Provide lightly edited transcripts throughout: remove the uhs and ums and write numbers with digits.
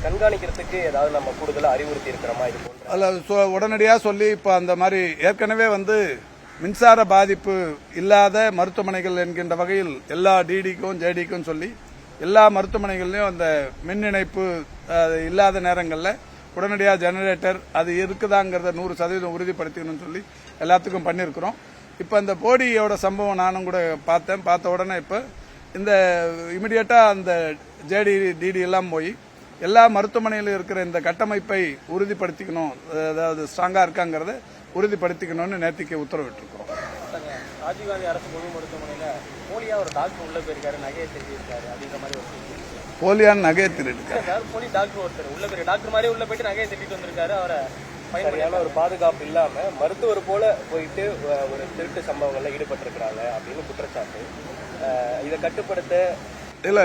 கண்காணிக்கிறதுக்கு ஏதாவது நம்ம கூடுதலாக அறிவுறுத்தி இருக்கிறோமா? இது போன்ற அதில் உடனடியாக சொல்லி இப்போ அந்த மாதிரி ஏற்கனவே மின்சார பாதிப்பு இல்லாத மருத்துவமனைகள் என்கின்ற வகையில் எல்லா டிடிக்கும் ஜேடிக்கும் சொல்லி எல்லா மருத்துவமனைகள்லையும் அந்த மின் இணைப்பு இல்லாத நேரங்களில் உடனடியாக ஜெனரேட்டர் அது இருக்குதாங்கிறத 100% உறுதிப்படுத்திக்கணும்னு சொல்லி எல்லாத்துக்கும் பண்ணியிருக்கிறோம். இப்போ இந்த போடியோட சம்பவம் நானும் கூட பார்த்த உடனே இப்போ இந்த இமிடியேட்டாக அந்த ஜேடி டிடி எல்லாம் போய் எல்லா மருத்துவமனையிலும் இருக்கிற இந்த கட்டமைப்பை உறுதிப்படுத்திக்கணும், அதாவது ஸ்ட்ராங்காக இருக்காங்கிறத உறுதிப்படுத்திக்கணும்னு நேற்றுக்கு உத்தரவிட்டிருக்கிறோம். ராஜீவ்காந்தி அரசு பொது மருத்துவமனையில் போலியா ஒரு டாக்டர் உள்ள போயிருக்காரு, நகையை திருடியிருக்காரு அப்படிங்கிற மாதிரி ஒரு போலியான நகையை திருடிருக்காரு. போலி டாக்டர் ஒருத்தர் உள்ள போய் டாக்டர் மாதிரி உள்ள போயிட்டு நகையை திருடிட்டு வந்திருக்காரு. அவரை பயன்படியான ஒரு பாதுகாப்பு இல்லாம மருத்துவர் போல போயிட்டு ஒரு திருட்டு சம்பவங்கள்ல ஈடுபட்டிருக்கிறாங்க அப்படின்னு குற்றச்சாட்டு. இதை கட்டுப்படுத்த இல்ல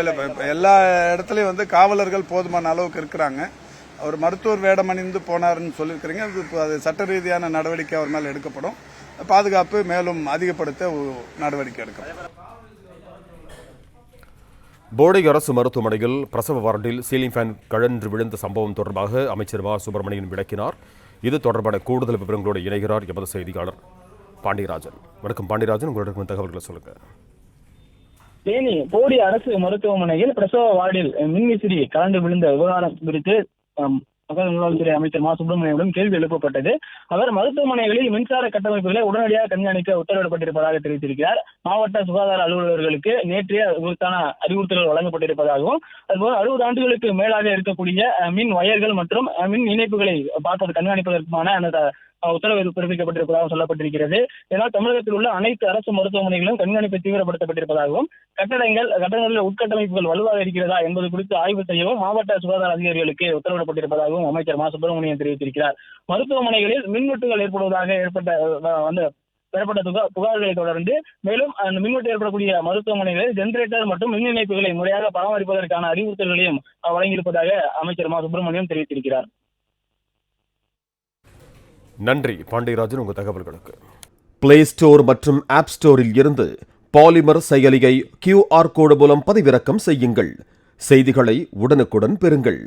எல்லா இடத்துலயும் காவலர்கள் போதுமான அளவுக்கு இருக்கிறாங்க. அவர் மருத்துவர் வேடம் அணிந்து போனாருன்னு சொல்லியிருக்கிறீங்க. அது சட்ட ரீதியான நடவடிக்கை அவர் மேல எடுக்கப்படும். பாதுகாப்பு மேலும் அதிகப்படுத்த நடவடிக்கை எடுக்கப்படும். போடி அரசு மருத்துவமனையில் பிரசவ வார்டில் சீலிங் ஃபேன் கழன்று விழுந்த சம்பவம் தொடர்பாக அமைச்சர் மா சுப்பிரமணியன் விளக்கினார். இது தொடர்பான கூடுதல் விவரங்களோடு இணைகிறார் எமது செய்தியாளர் பாண்டியராஜன். வணக்கம் பாண்டியராஜன், உங்களுடைய தகவல்களை சொல்லுங்க. தேனி போடி அரசு மருத்துவமனையில் பிரசவ வார்டில் மின்விசிறி கலந்து விழுந்த விவகாரம் குறித்து மக்கள் நல்வாழ்வுத்துறை அமைச்சர் மா சுப்பிரமணியனிடம் கேள்வி எழுப்பப்பட்டது. அவர் மருத்துவமனைகளில் மின்சார கட்டமைப்புகளை உடனடியாக கண்காணிக்க உத்தரவிடப்பட்டிருப்பதாக தெரிவித்திருக்கிறார். மாவட்ட சுகாதார அலுவலர்களுக்கு நேற்றைய இதற்கான அறிவுறுத்தல்கள் வழங்கப்பட்டிருப்பதாகவும், அதுபோல 60 ஆண்டுகளுக்கு மேலாக இருக்கக்கூடிய மின் வயர்கள் மற்றும் மின் இணைப்புகளை கண்காணிப்பதற்கான அந்த உத்தரவு பிறப்பிக்கப்பட்டிருப்பதாக சொல்லப்பட்டிருக்கிறது. இதனால் தமிழகத்தில் உள்ள அனைத்து அரசு மருத்துவமனைகளிலும் கண்காணிப்பு தீவிரப்படுத்தப்பட்டிருப்பதாகவும், கட்டடங்களில் உட்கட்டமைப்புகள் வலுவாக இருக்கிறதா என்பது குறித்து ஆய்வு செய்யவும் மாவட்ட சுகாதார அதிகாரிகளுக்கு உத்தரவிடப்பட்டிருப்பதாகவும் அமைச்சர் மா சுப்பிரமணியன் தெரிவித்திருக்கிறார். மருத்துவமனைகளில் மின்வெட்டுகள் பெறப்பட்ட புகார்களை தொடர்ந்து மேலும் அந்த மின்வெட்டு ஏற்படக்கூடிய மருத்துவமனைகளில் ஜெனரேட்டர் மற்றும் மின் இணைப்புகளை முறையாக பராமரிப்பதற்கான அறிவுறுத்தல்களையும் வழங்கியிருப்பதாக அமைச்சர் மா சுப்பிரமணியன் தெரிவித்திருக்கிறார். நன்றி பாண்டியராஜன், உங்கள் தகவல்களுக்கு. பிளே ஸ்டோர் மற்றும் ஆப் ஸ்டோரில் இருந்து பாலிமர் செயலியை QR கோடு மூலம் பதிவிறக்கம் செய்யுங்கள். செய்திகளை உடனுக்குடன் பெறுங்கள்.